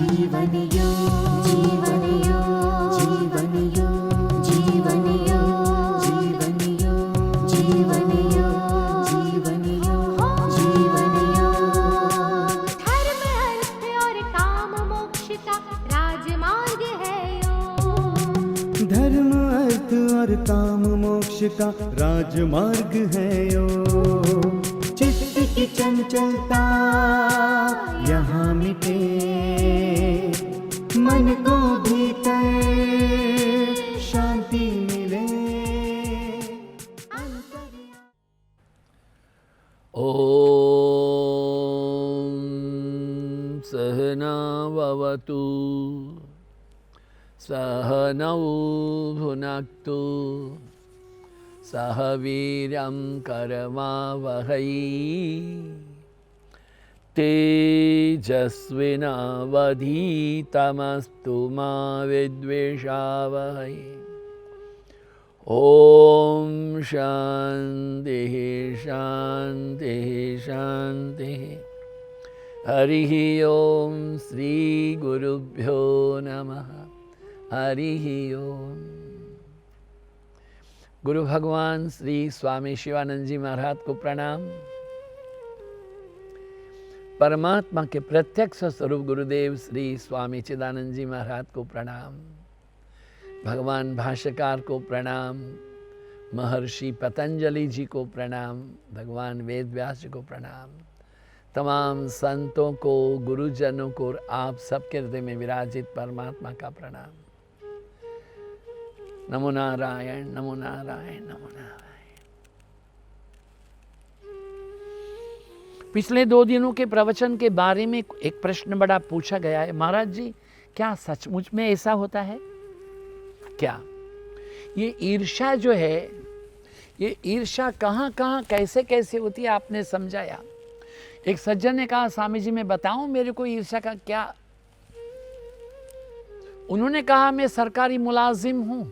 जीवन योग, जीवन योग, जीवन योग, जीवन योग, जीवन योग, जीवन योग, जीवन योग, जीवन योग। धर्म अर्थ और काम मोक्ष का राजमार्ग है योग। धर्म अर्थ और काम मोक्ष का राजमार्ग है योग। चित्त की चंचलता यहाँ मिटे, मन को भीतर शांति मिले। ओम सहना भवतु सहनौ भुनक्तु सह वीर्यं करवावहै तेजस्विनावधीतमस्तु मा विद्विषावहै। ओम शांतिः शांतिः शांतिः। हरिः ओम श्री गुरुभ्यो नमः। हरिः ओम। गुरु भगवान श्री स्वामी शिवानंद जी महाराज को प्रणाम। परमात्मा के प्रत्यक्ष स्वरूप गुरुदेव श्री स्वामी चिदानंद जी महाराज को प्रणाम। भगवान भाष्यकार को प्रणाम। महर्षि पतंजलि जी को प्रणाम। भगवान वेद व्यास जी को प्रणाम। तमाम संतों को, गुरुजनों को और आप सबके हृदय में विराजित परमात्मा का प्रणाम। नमो नारायण, नमो नारायण, नमो नारायण। पिछले 2 दिनों के प्रवचन के बारे में एक प्रश्न बड़ा पूछा गया है। महाराज जी, क्या सचमुच में ऐसा होता है क्या? ये ईर्ष्या जो है, ये ईर्ष्या कहाँ कहाँ कैसे कैसे होती है, आपने समझाया। एक सज्जन ने कहा, स्वामी जी मैं बताऊं मेरे को ईर्ष्या का क्या? उन्होंने कहा, मैं सरकारी मुलाजिम हूं,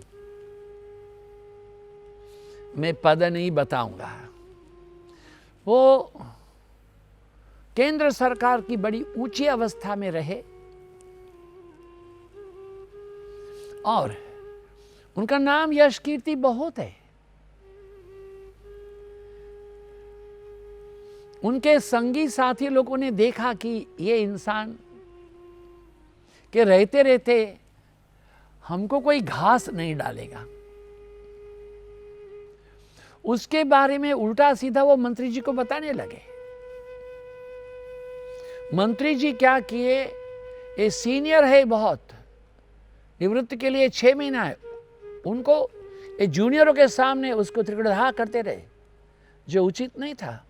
मैं पद नहीं बताऊंगा। वो केंद्र सरकार की बड़ी ऊंची अवस्था में रहे और उनका नाम यश कीर्ति बहुत है। उनके संगी साथी लोगों ने देखा कि ये इंसान के रहते रहते हमको कोई घास नहीं डालेगा। उसके बारे में उल्टा सीधा वो मंत्री जी को बताने लगे। मंत्री जी क्या किए, ये सीनियर है बहुत, निवृत्ति के लिए 6 महीना है, उनको ये जूनियरों के सामने उसको त्रिकड़हा करते रहे, जो उचित नहीं था।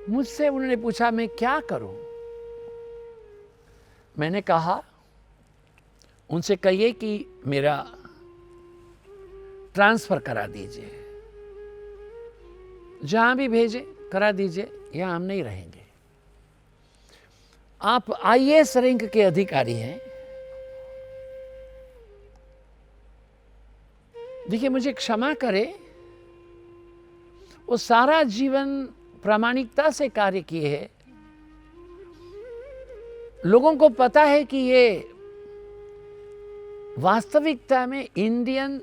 मुझसे उन्होंने पूछा मैं क्या करूं? मैंने कहा उनसे कहिए कि मेरा ट्रांसफर करा दीजिए, जहां भी भेजे करा दीजिए, यहां हम नहीं रहेंगे। आप IAS रैंक के अधिकारी हैं, देखिए मुझे क्षमा करें, वो सारा जीवन प्रामाणिकता से कार्य किए हैं। लोगों को पता है कि ये वास्तविकता में इंडियन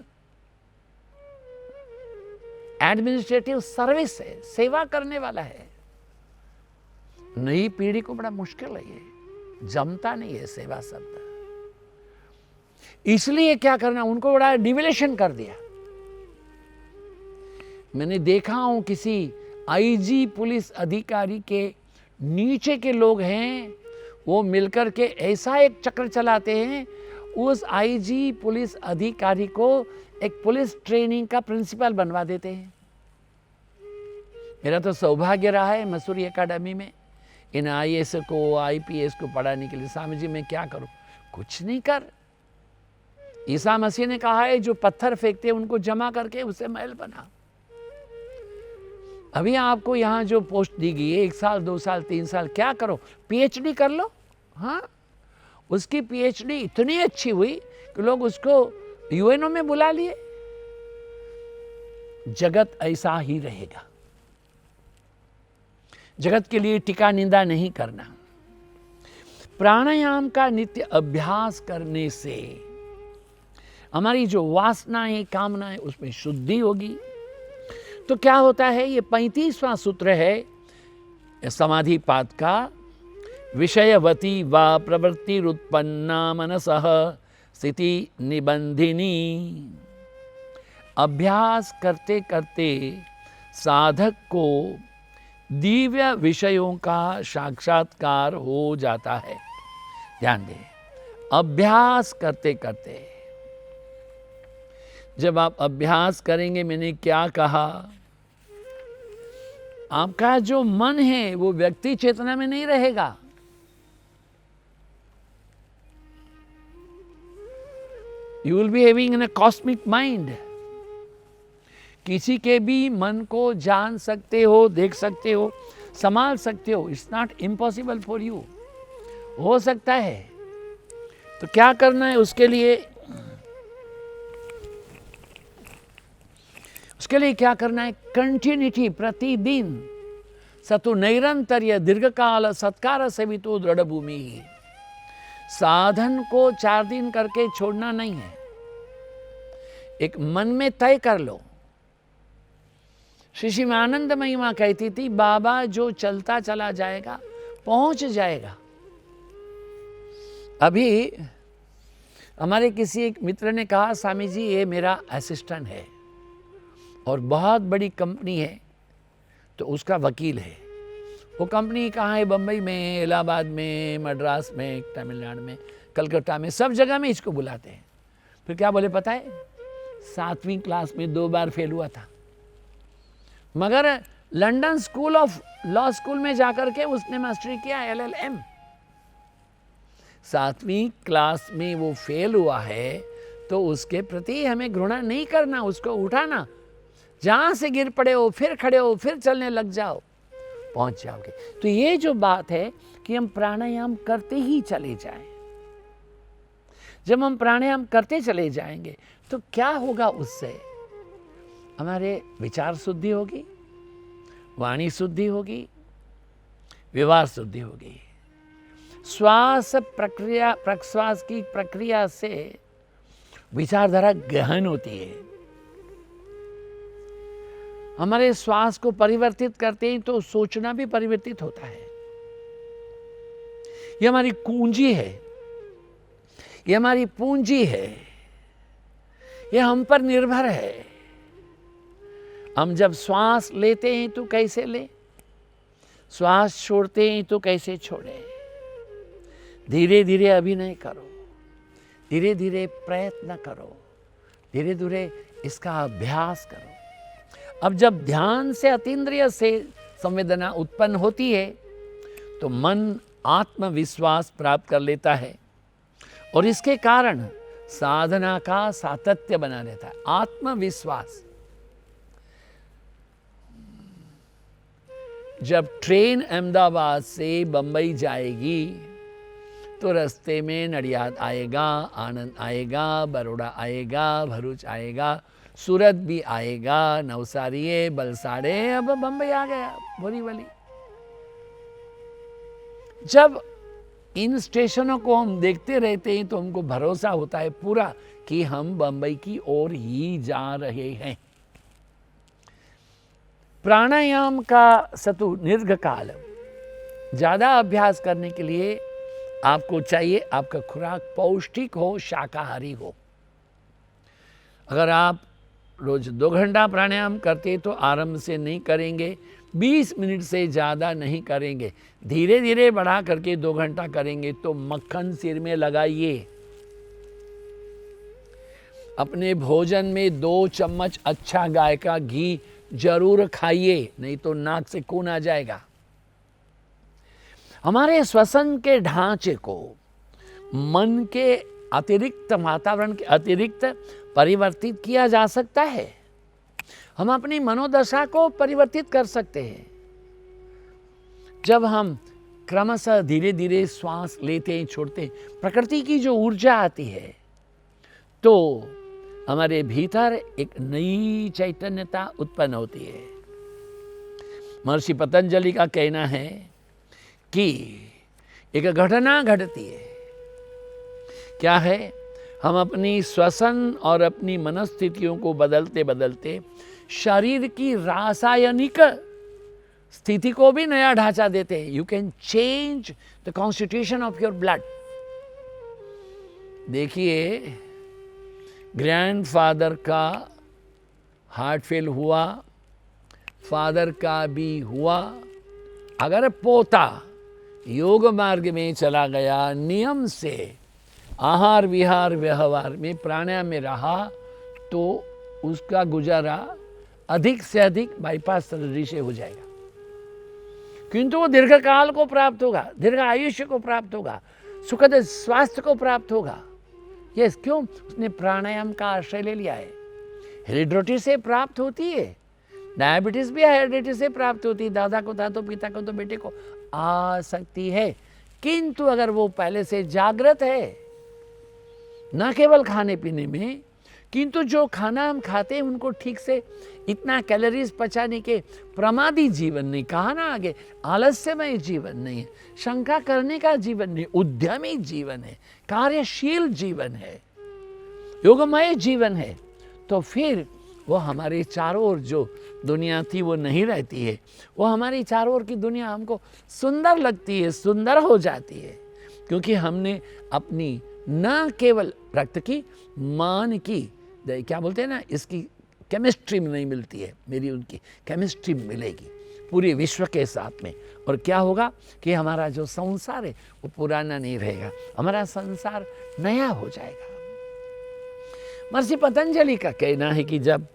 एडमिनिस्ट्रेटिव सर्विस है, सेवा करने वाला है। नई पीढ़ी को बड़ा मुश्किल है, ये जमता नहीं है सेवा शब्द। इसलिए क्या करना, उनको बड़ा डिविलेशन कर दिया। मैंने देखा हूं किसी IG पुलिस अधिकारी के नीचे के लोग हैं, वो मिलकर के ऐसा एक चक्र चलाते हैं, उस IG पुलिस अधिकारी को एक पुलिस ट्रेनिंग का प्रिंसिपल बनवा देते हैं। मेरा तो सौभाग्य रहा है मसूरी एकेडमी में इन IAS को, IPS को पढ़ाने के लिए। स्वामी जी मैं क्या करूं? कुछ नहीं कर। ईसा मसीह ने कहा है जो पत्थर फेंकते हैं उनको जमा करके उसे महल बना। अभी आपको यहाँ जो पोस्ट दी गई है, 1 साल 2 साल 3 साल, क्या करो? PhD कर लो। हाँ, उसकी PhD इतनी अच्छी हुई कि लोग उसको UNO में बुला लिए। जगत ऐसा ही रहेगा। जगत के लिए टीका निंदा नहीं करना। प्राणायाम का नित्य अभ्यास करने से हमारी जो वासनाएं, कामनाएं, उसमें शुद्धि होगी। तो क्या होता है, ये 35वां सूत्र है समाधि पाद का। विषयवती वा प्रवृत्तिरुत्पन्ना मनसः स्थिति निबंधिनी। अभ्यास करते करते साधक को दिव्य विषयों का साक्षात्कार हो जाता है। ध्यान दें, अभ्यास करते करते। जब आप अभ्यास करेंगे, मैंने क्या कहा, आपका जो मन है वो व्यक्ति चेतना में नहीं रहेगा। You will be having in a cosmic mind. किसी के भी मन को जान सकते हो, देख सकते हो, संभाल सकते हो। It's not impossible for you. हो सकता है। तो क्या करना है उसके लिए? उसके लिए क्या करना है? कंटिन्यूटी, प्रतिदिन। सतु नैरंतर्य दीर्घकाल सत्कार सेवितो दृढ़ भूमि। साधन को 4 दिन करके छोड़ना नहीं है। एक मन में तय कर लो। श्री आनंद महिमा कहती थी, बाबा जो चलता चला जाएगा पहुंच जाएगा। अभी हमारे किसी एक मित्र ने कहा, स्वामी जी ये मेरा असिस्टेंट है और बहुत बड़ी कंपनी है, तो उसका वकील है। वो कंपनी कहाँ है? बम्बई में, इलाहाबाद में, मद्रास में, तमिलनाडु में, कलकत्ता में, सब जगह में इसको बुलाते हैं। फिर क्या बोले पता है? 7वीं क्लास में 2 बार फेल हुआ था, मगर London school of law school में जाकर के उसने मास्टरी किया, LLM। 7वीं क्लास में वो फेल हुआ है, तो उसके प्रति हमें घृणा नहीं करना, उसको उठाना। जहां से गिर पड़े हो फिर खड़े हो, फिर चलने लग जाओ, पहुंच जाओगे। तो ये जो बात है कि हम प्राणायाम करते ही चले जाएं। जब हम प्राणायाम करते चले जाएंगे तो क्या होगा? उससे हमारे विचार शुद्धि होगी, वाणी शुद्धि होगी, व्यवहार शुद्धि होगी। श्वास प्रक्रिया, प्रश्वास की प्रक्रिया से विचारधारा गहन होती है। हमारे श्वास को परिवर्तित करते हैं तो सोचना भी परिवर्तित होता है। ये हमारी कुंजी है, ये हमारी पूंजी है, ये हम पर निर्भर है। हम जब श्वास लेते हैं तो कैसे लें, श्वास छोड़ते हैं तो कैसे छोड़ें। धीरे धीरे अभिनय करो, धीरे धीरे प्रयत्न करो, धीरे धीरे इसका अभ्यास करो। अब जब ध्यान से अतीन्द्रिय से संवेदना उत्पन्न होती है तो मन आत्मविश्वास प्राप्त कर लेता है और इसके कारण साधना का सातत्य बना रहता है। आत्मविश्वास। जब ट्रेन अहमदाबाद से बंबई जाएगी तो रास्ते में नडियाद आएगा, आनंद आएगा, बड़ौदा आएगा, भरूच आएगा, सूरत भी आएगा, नवसारी, बलसाड़े, अब बंबई आ गया, बोरीवली। जब इन स्टेशनों को हम देखते रहते हैं तो हमको भरोसा होता है पूरा कि हम बंबई की ओर ही जा रहे हैं। प्राणायाम का सतु दीर्घकाल ज़्यादा अभ्यास करने के लिए आपको चाहिए आपका खुराक पौष्टिक हो, शाकाहारी हो। अगर आप रोज 2 घंटा प्राणायाम करते तो आरंभ से नहीं करेंगे, 20 मिनट से ज़्यादा नहीं करेंगे, धीरे धीरे बढ़ा करके 2 घंटा करेंगे तो मक्खन सिर में लगाइए। अपने भोजन में 2 चम्मच अच्छा गाय का घी जरूर खाइए, नहीं तो नाक से खून आ जाएगा। हमारे श्वसन के ढांचे को मन के अतिरिक्त, वातावरण के अतिरिक्त परिवर्तित किया जा सकता है। हम अपनी मनोदशा को परिवर्तित कर सकते हैं। जब हम क्रमशः धीरे धीरे श्वास लेते हैं, छोड़ते हैं, प्रकृति की जो ऊर्जा आती है तो हमारे भीतर एक नई चैतन्यता उत्पन्न होती है। महर्षि पतंजलि का कहना है कि एक घटना घटती है। क्या है? हम अपनी श्वसन और अपनी मनस्थितियों को बदलते बदलते शरीर की रासायनिक स्थिति को भी नया ढांचा देते हैं। You can change the constitution of your blood. देखिए, ग्रैंडफादर का हार्ट फेल हुआ, फादर का भी हुआ। अगर पोता योग मार्ग में चला गया, नियम से आहार विहार व्यवहार में प्राणायाम में रहा, तो उसका गुजारा अधिक से अधिक बाईपास सर्जरी से हो जाएगा। किंतु वो दीर्घकाल को प्राप्त होगा, दीर्घ आयुष्य को प्राप्त होगा, सुखद स्वास्थ्य को प्राप्त होगा। यस, क्यों? उसने प्राणायाम का आश्रय ले लिया है। हेरिडिटी से प्राप्त होती है, डायबिटीज भी हेरिडिटी से प्राप्त होती है। दादा को था तो पिता को तो बेटे को आ सकती है। किंतु अगर वो पहले से जागृत है, न केवल खाने पीने में, किंतु जो खाना हम खाते हैं उनको ठीक से इतना कैलोरीज पचाने के प्रमादी जीवन नहीं, कहा ना आगे, आलस्यमय जीवन नहीं है, शंका करने का जीवन नहीं, उद्यमी जीवन है, कार्यशील जीवन है, योगमय जीवन है। तो फिर वो हमारे चारों ओर जो दुनिया थी वो नहीं रहती है। वो हमारी चारों ओर की दुनिया हमको सुंदर लगती है, सुंदर हो जाती है, क्योंकि हमने अपनी न केवल रक्त की, मान की, क्या बोलते हैं ना, इसकी केमिस्ट्री में नहीं मिलती है, मेरी उनकी केमिस्ट्री मिलेगी पूरे विश्व के साथ में। और क्या होगा कि हमारा जो संसार है वो पुराना नहीं रहेगा, हमारा संसार नया हो जाएगा। महर्षि पतंजलि का कहना है कि जब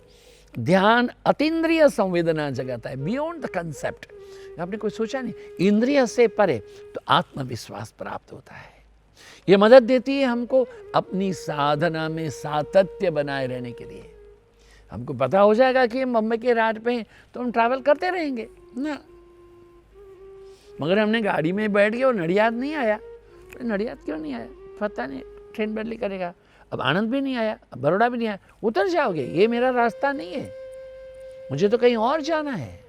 ध्यान अतीन्द्रिय संवेदना जगाता है, बियॉन्ड द कंसेप्ट, आपने कोई सोचा नहीं, इंद्रिय से परे, तो आत्मविश्वास प्राप्त होता है। ये मदद देती है हमको अपनी साधना में सातत्य बनाए रहने के लिए। हमको पता हो जाएगा कि हम बम्बई के रात पे हैं तो हम ट्रैवल करते रहेंगे ना, मगर हमने गाड़ी में बैठ गए और नडियाद नहीं आया, तो नडियाद क्यों नहीं आया पता नहीं, ट्रेन बदली करेगा। अब आनंद भी नहीं आया, अब बड़ौदा भी नहीं आया, उतर जाओगे, ये मेरा रास्ता नहीं है, मुझे तो कहीं और जाना है,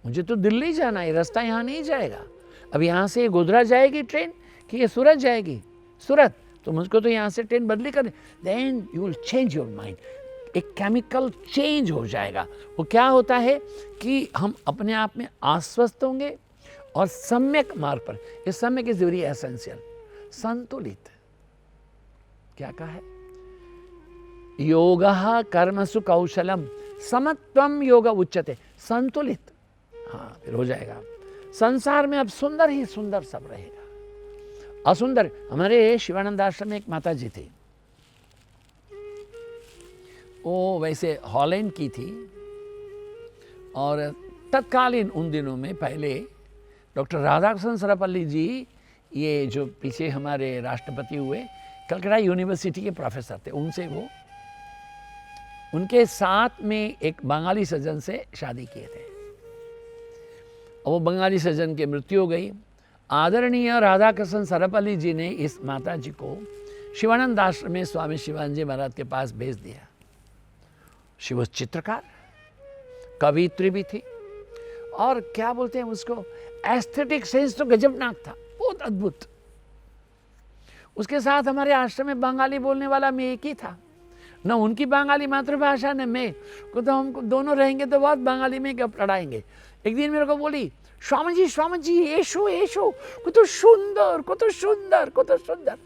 मुझे तो दिल्ली जाना है, रास्ता यहाँ नहीं जाएगा। अब यहाँ से गोधरा जाएगी ट्रेन कि ये सूरत जाएगी, सूरत, तो मुझको तो यहाँ से ट्रेन बदली कर, then you will change your mind. एक केमिकल चेंज हो जाएगा। वो क्या होता है कि हम अपने आप में आश्वस्त होंगे और सम्यक मार्ग पर, ये सम्यक इज वेरी एसेंशियल, संतुलित। क्या कहा है? योगः कर्मसु कौशलम समत्वम योग उच्यते, संतुलित। हाँ, फिर हो जाएगा। संसार में अब सुंदर ही सुंदर सब रहेगा, असुंदर। हमारे शिवानंद आश्रम में एक माता जी थी, वो वैसे हॉलैंड की थी, और तत्कालीन उन दिनों में पहले डॉक्टर राधाकृष्णन सरपल्ली जी, ये जो पीछे हमारे राष्ट्रपति हुए, कलकत्ता यूनिवर्सिटी के प्रोफेसर थे, उनसे वो, उनके साथ में एक बंगाली सज्जन से शादी किए थे। और वो बंगाली सज्जन की मृत्यु हो गई। आदरणीय राधाकृष्णन सरपल्ली जी ने इस माता जी को शिवानंद आश्रम में स्वामी शिवानंद महाराज के पास भेज दिया। शी वॉज चित्रकार, कवित्री भी थी, और क्या बोलते हैं उसको, एस्थेटिक सेंस तो गजबनाक था, बहुत अद्भुत। उसके साथ हमारे आश्रम में बंगाली बोलने वाला मैं एक ही था, न उनकी बंगाली मातृभाषा न मैं को, तो हम दोनों रहेंगे तो बहुत बंगाली में लड़ाएंगे। एक दिन मेरे को बोली, स्वामी जी ऐशो ऐशो, को तो सुंदर, को तो सुंदर, को तो सुंदर।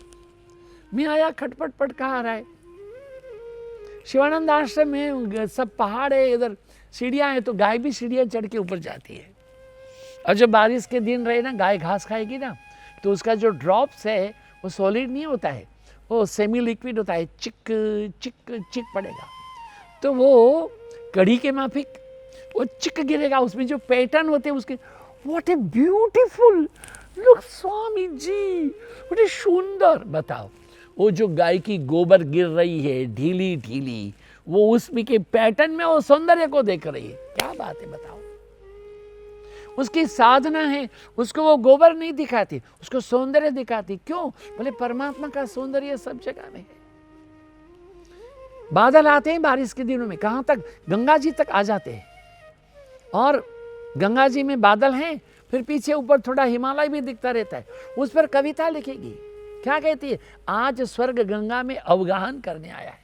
मैं आया, खटपट पट कहा रहा है, शिवानंद आश्रम में सब पहाड़ है, इधर सीढ़ियाँ हैं, तो गाय भी सीढ़ियाँ चढ़ के ऊपर जाती है। और जब बारिश के दिन रहे ना, गाय घास खाएगी ना, तो उसका जो ड्रॉप्स है वो सॉलिड नहीं होता है, वो सेमी लिक्विड होता है, चिक चिक चिक पड़ेगा, तो वो कड़ी के माफिक वो चिक गिरेगा, उसमें जो पैटर्न होते हैं उसके, what a beautiful look Swami ji, what a सुंदर। बताओ, वो जो गाय की गोबर गिर रही है ढीली ढीली, वो उसमें के पैटर्न में वो सौंदर्य को देख रही है, क्या बात है बताओ। उसकी साधना है, उसको वो गोबर नहीं दिखाती, उसको सौंदर्य दिखाती। क्यों? बोले परमात्मा का सौंदर्य सब जगह में है। बादल आते हैं बारिश के दिनों में, कहां तक? गंगा जी तक आ जाते हैं, और गंगा जी में बादल हैं, फिर पीछे ऊपर थोड़ा हिमालय भी दिखता रहता है, उस पर कविता लिखेगी। क्या कहती है? आज स्वर्ग गंगा में अवगाहन करने आया है।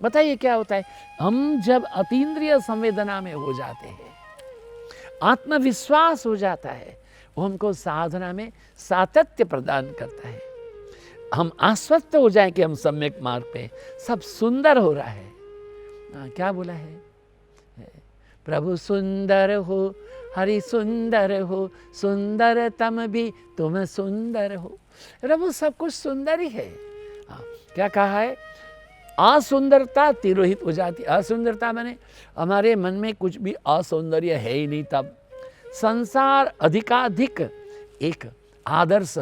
बताइए क्या होता है? हम जब अतीन्द्रिय संवेदना में हो जाते हैं, आत्मविश्वास हो जाता है, वो हमको साधना में सातत्य प्रदान करता है। हम आश्वस्त हो जाएं कि हम सम्यक मार्ग पे, सब सुंदर हो रहा है। क्या बोला है? प्रभु सुंदर हो, हरि सुंदर हो, सुंदरतम भी तुम सुंदर हो। प्रभु सब कुछ सुंदर ही है। क्या कहा है? असुंदरता तिरोहित हो जाती। असुंदरता माने हमारे मन में कुछ भी असौंदर्य है ही नहीं। तब संसार अधिकाधिक एक आदर्श,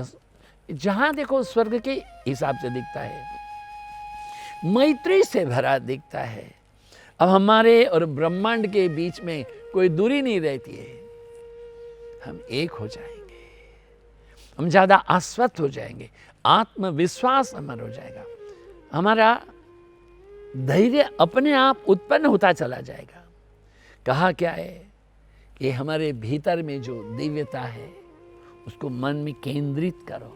जहां देखो स्वर्ग के हिसाब से दिखता है, मैत्री से भरा दिखता है। अब हमारे और ब्रह्मांड के बीच में कोई दूरी नहीं रहती है। हम एक हो जाएंगे, हम ज्यादा आश्वस्त हो जाएंगे, आत्मविश्वास हमारा हो जाएगा, हमारा धैर्य अपने आप उत्पन्न होता चला जाएगा। कहा क्या है? ये हमारे भीतर में जो दिव्यता है उसको मन में केंद्रित करो,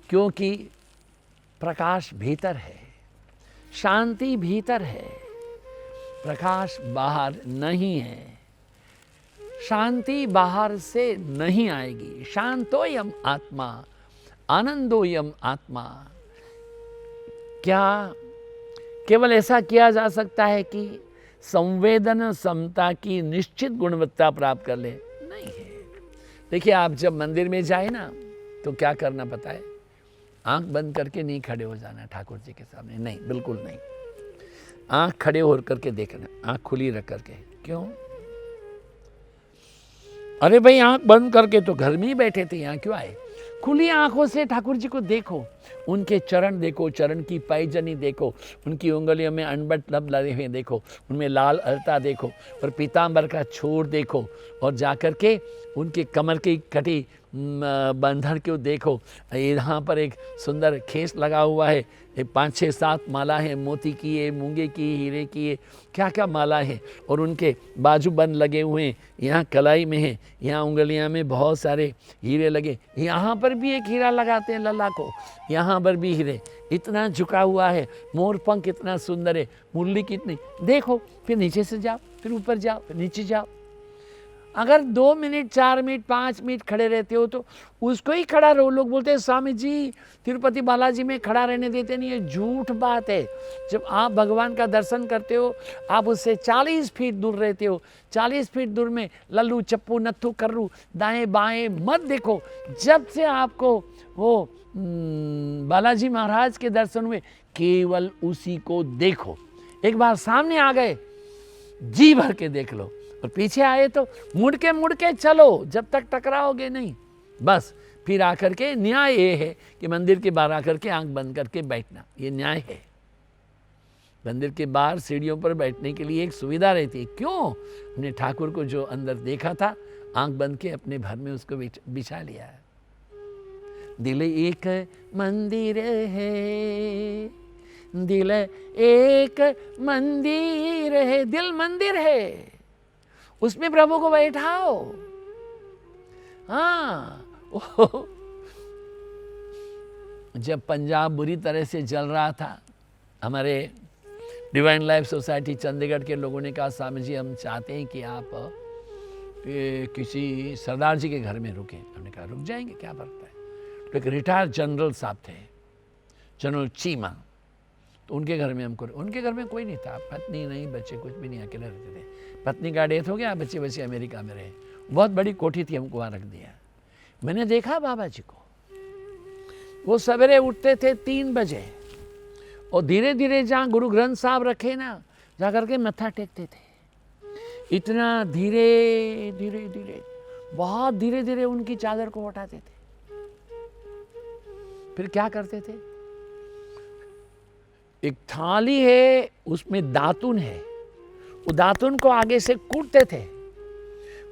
क्योंकि प्रकाश भीतर है, शांति भीतर है, प्रकाश बाहर नहीं है। शांति बाहर से नहीं आएगी। शांतोयम आत्मा, आनंदोयम आत्मा। क्या केवल ऐसा किया जा सकता है कि संवेदन समता की निश्चित गुणवत्ता प्राप्त कर ले? नहीं है। देखिए, आप जब मंदिर में जाए ना तो क्या करना पता है? आंख बंद करके नहीं खड़े हो जाना ठाकुर जी के सामने, नहीं, बिल्कुल नहीं। आंख खड़े हो करके देखना, आंख खुली रख करके। क्यों? अरे भाई, आंख बंद करके तो घर में ही बैठे थे, यहाँ क्यों आए? खुली आंखों से ठाकुर जी को देखो, उनके चरण देखो, चरण की पैजनी देखो, उनकी उंगलियों में अनबट लब लगे हुए देखो, उनमें लाल अलता देखो, और पीतांबर का छोर देखो, और जाकर के उनके कमर की कटी बंधन को देखो। यहाँ पर एक सुंदर खेस लगा हुआ है, 5, 6, 7 माला है, मोती की है, मूंगे की, हीरे की है, क्या क्या माला है। और उनके बाजूबंद लगे हुए हैं, यहाँ कलाई में है, यहाँ उंगलियां में बहुत सारे हीरे लगे, यहाँ पर भी एक हीरा लगाते हैं लल्ला को, यहाँ पर भी हीरे। इतना झुका हुआ है, मोर पंख इतना सुंदर है, मुरली कितनी देखो। फिर नीचे से जाओ, फिर ऊपर जाओ, फिर नीचे जाओ। अगर 2 मिनट, 4 मिनट, 5 मिनट खड़े रहते हो तो उसको ही खड़ा रहो। लोग बोलते हैं स्वामी जी तिरुपति बालाजी में खड़ा रहने देते नहीं, है झूठ बात है। जब आप भगवान का दर्शन करते हो, आप उससे 40 फीट दूर रहते हो। 40 फीट दूर में लल्लू चप्पू नत्थू कर्रू दाएं बाएं मत देखो। जब से आपको वो बालाजी महाराज के दर्शन हुए, केवल उसी को देखो। एक बार सामने आ गए, जी भर के देख लो, और पीछे आए तो मुड़ के चलो, जब तक टकराओगे नहीं। बस फिर आकर के न्याय ये है कि मंदिर के बाहर आकर के आंख बंद करके बैठना, ये न्याय है। मंदिर के बाहर सीढ़ियों पर बैठने के लिए एक सुविधा रहती है। क्यों? हमने ठाकुर को जो अंदर देखा था, आंख बंद के अपने भर में उसको बिछा लिया। दिल एक मंदिर है, दिल एक मंदिर है, दिल मंदिर है, उसमें प्रभु को बैठाओ। हाँ, जब पंजाब बुरी तरह से जल रहा था, हमारे डिवाइन लाइफ सोसाइटी चंडीगढ़ के लोगों ने कहा स्वामी जी हम चाहते हैं कि आप किसी सरदार जी के घर में रुकें। हमने कहा रुक जाएंगे, क्या फर्क है। तो एक रिटायर्ड जनरल साहब थे, जनरल चीमा, तो उनके घर में हमको, उनके घर में कोई नहीं था, पत्नी नहीं, बच्चे कुछ भी नहीं, अकेले रहते थे। पत्नी का डेथ हो गया, बच्चे अमेरिका में रहे। बहुत बड़ी कोठी थी, हमको वहाँ रख दिया। मैंने देखा बाबा जी को, वो सवेरे उठते थे 3 बजे और धीरे धीरे जहाँ गुरु ग्रंथ साहब रखे ना, जा करके मत्था टेकते थे। इतना धीरे धीरे धीरे, बहुत धीरे धीरे उनकी चादर को उठाते थे। फिर क्या करते थे? एक थाली है, उसमें दातुन है, वो दातुन को आगे से कूटते थे।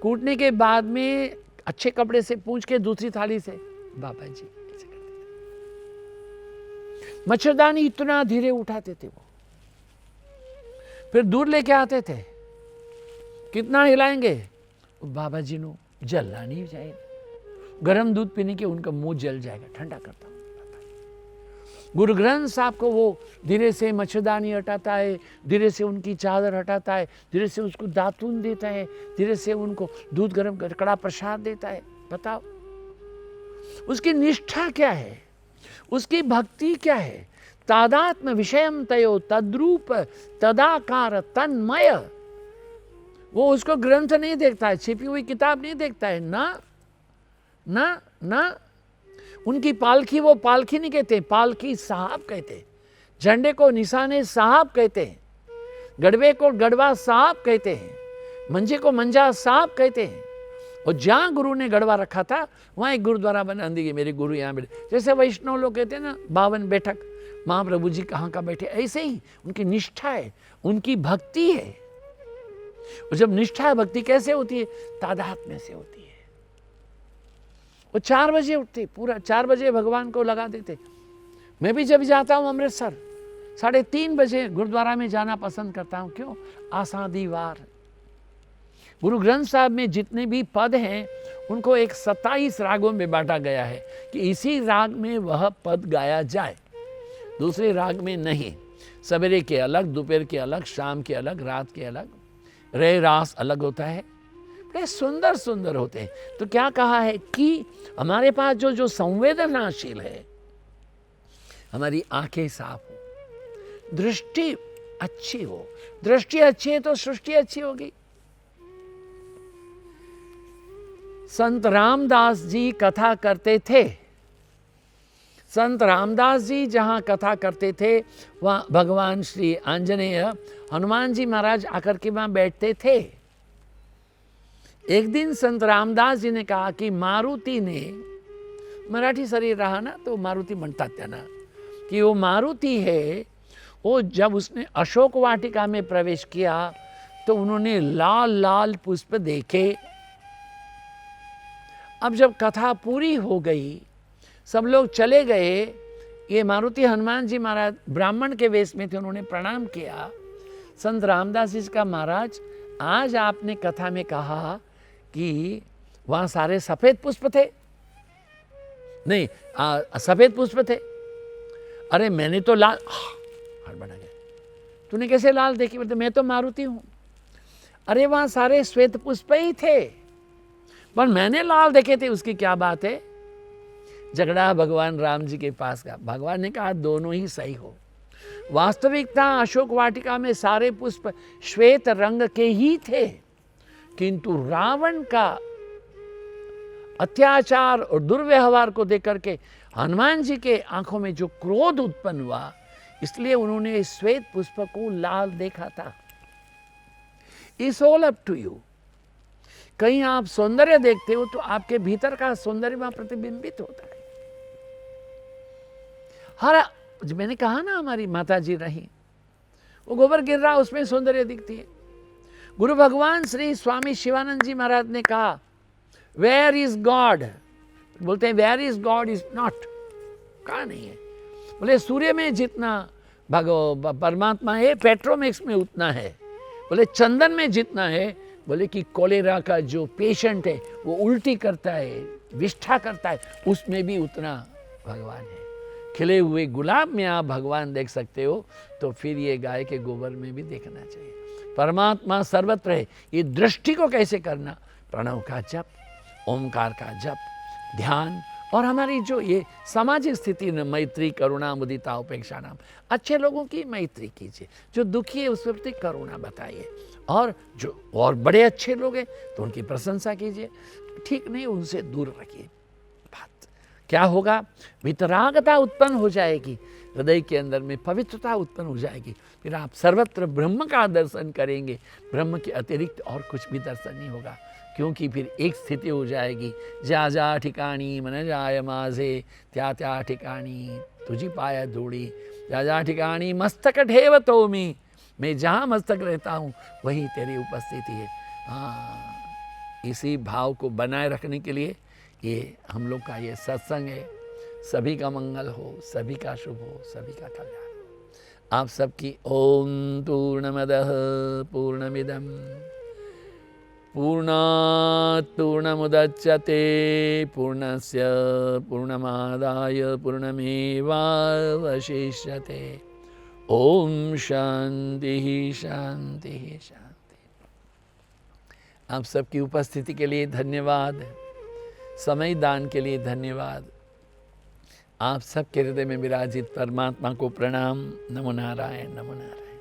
कूटने के बाद में अच्छे कपड़े से पूंछ के दूसरी थाली से बाबा जी ऐसे करते थे। मच्छरदानी इतना धीरे उठाते थे वो। फिर दूर लेके आते थे, कितना हिलाएंगे? बाबा जी नो जलना नहीं चाहिए। गर्म दूध पीने के उनका मुंह जल जाएगा, ठंडा करता हूँ। गुरु ग्रंथ साहब को वो धीरे से मच्छरदानी हटाता है, धीरे से उनकी चादर हटाता है, धीरे से उसको दातून देता है, धीरे से उनको दूध गर्म कर कड़ा प्रसाद देता है। बताओ उसकी निष्ठा क्या है, उसकी भक्ति क्या है। तादात्म्य विषयम तयो तद्रूप तदाकार तन्मय। वो उसको ग्रंथ नहीं देखता है, छिपी हुई किताब नहीं देखता है, ना ना ना। उनकी पालकी वो पालकी नहीं कहते, पालकी साहब कहते, झंडे को निशाने साहब कहते हैं, गड़वे को गड़वा साहब कहते हैं, मंजे को मंजा साहब कहते हैं। और जहाँ गुरु ने गड़वा रखा था वहाँ एक गुरुद्वारा बना दिए, मेरे गुरु यहाँ बैठे। जैसे वैष्णव लोग कहते हैं ना 52 बैठक, महाप्रभु जी कहाँ का बैठे, ऐसे ही उनकी निष्ठा है, उनकी भक्ति है। और जब निष्ठा भक्ति कैसे होती है, तादात्म्य से होती है। वो 4 बजे उठते, पूरा 4 बजे भगवान को लगा देते। मैं भी जब जाता हूँ अमृतसर 3:30 बजे गुरुद्वारा में जाना पसंद करता हूँ। क्यों? आसादीवार गुरु ग्रंथ साहब में जितने भी पद हैं उनको एक 27 रागों में बांटा गया है कि इसी राग में वह पद गाया जाए, दूसरे राग में नहीं। सवेरे के अलग, दोपहर के अलग, शाम के अलग, रात के अलग, रे रास अलग होता है। बड़े सुंदर सुंदर होते हैं। तो क्या कहा है कि हमारे पास जो संवेदनाशील है, हमारी आंखें साफ हो, दृष्टि अच्छी हो। दृष्टि अच्छी है तो सृष्टि अच्छी होगी। संत रामदास जी कथा करते थे। संत रामदास जी जहाँ कथा करते थे वहाँ भगवान श्री आंजनेय हनुमान जी महाराज आकर के वहाँ बैठते थे। एक दिन संत रामदास जी ने कहा कि मारुति ने, मराठी शरीर रहा ना तो मारुति म्हणतात त्यांना, कि वो मारुति है, वो जब उसने अशोक वाटिका में प्रवेश किया तो उन्होंने लाल लाल पुष्प देखे। अब जब कथा पूरी हो गई, सब लोग चले गए, ये मारुति हनुमान जी महाराज ब्राह्मण के वेश में थे, उन्होंने प्रणाम किया। संत रामदास जी का, महाराज आज आपने कथा में कहा कि वहाँ सारे सफ़ेद पुष्प थे, नहीं सफ़ेद पुष्प थे। अरे मैंने तो लाल, हाथ बढ़ा गया, तूने कैसे लाल देखी? बोलते मैं तो मारुति हूँ। अरे वहाँ सारे श्वेत पुष्प ही थे, पर मैंने लाल देखे थे, उसकी क्या बात है? झगड़ा भगवान राम जी के पास का। भगवान ने कहा दोनों ही सही हो। वास्तविकता अशोक वाटिका में सारे पुष्प श्वेत रंग के ही थे, किंतु रावण का अत्याचार और दुर्व्यवहार को देख करके हनुमान जी के आंखों में जो क्रोध उत्पन्न हुआ, इसलिए उन्होंने श्वेत पुष्प को लाल देखा था। It's all up to you. कहीं आप सौंदर्य देखते हो तो आपके भीतर का सौंदर्य वहां प्रतिबिंबित होता है। हर मैंने कहा ना, हमारी माता जी रही, वो गोबर गिर रहा उसमें सौंदर्य दिखती है। गुरु भगवान श्री स्वामी शिवानंद जी महाराज ने कहा वेयर इज गॉड, बोलते हैं where is God is not, कहा नहीं है। बोले सूर्य में जितना परमात्मा है पेट्रोमैक्स में उतना है। बोले चंदन में जितना है, बोले कि कोलेरा का जो पेशेंट है वो उल्टी करता है, विष्ठा करता है, उसमें भी उतना भगवान है। खिले हुए गुलाब में आप भगवान देख सकते हो, तो फिर ये गाय के गोबर में भी देखना चाहिए। परमात्मा सर्वत्र है। ये दृष्टि को कैसे करना? प्रणव का जप, ओमकार का जप, ध्यान, और हमारी जो ये सामाजिक स्थिति न, मैत्री करुणा मुदिता उपेक्षा नाम, अच्छे लोगों की मैत्री कीजिए, जो दुखी है उस प्रति करुणा बताइए, और जो और बड़े अच्छे लोग हैं तो उनकी प्रशंसा कीजिए, ठीक नहीं उनसे दूर रखिए। बात क्या होगा? वितरागता उत्पन्न हो जाएगी, हृदय के अंदर में पवित्रता उत्पन्न हो जाएगी, फिर आप सर्वत्र ब्रह्म का दर्शन करेंगे। ब्रह्म के अतिरिक्त और कुछ भी दर्शन नहीं होगा, क्योंकि फिर एक स्थिति हो जाएगी, जा जा ठिकाणी मन जाय माझे, त्या त्या ठिकाणी तुझी पाय धूड़ी, जा जा ठिकाणी मस्तक ठेवतो मैं जहाँ मस्तक रहता हूँ वहीं तेरी उपस्थिति है। हाँ, इसी भाव को बनाए रखने के लिए ये हम लोग का ये सत्संग है। सभी का मंगल हो, सभी का शुभ हो, सभी का कल्याण हो। आप सबकी ओम पूर्णमदः पूर्णमिदं पूर्णात् पूर्णमुदच्यते पूर्णस्य पूर्णमादाय पूर्णमेवावशिष्यते। ओम शांति शांति शांति। आप सबकी उपस्थिति के लिए धन्यवाद, समय दान के लिए धन्यवाद। आप सबके हृदय में विराजित परमात्मा को प्रणाम। नमो नारायण, नमो नारायण।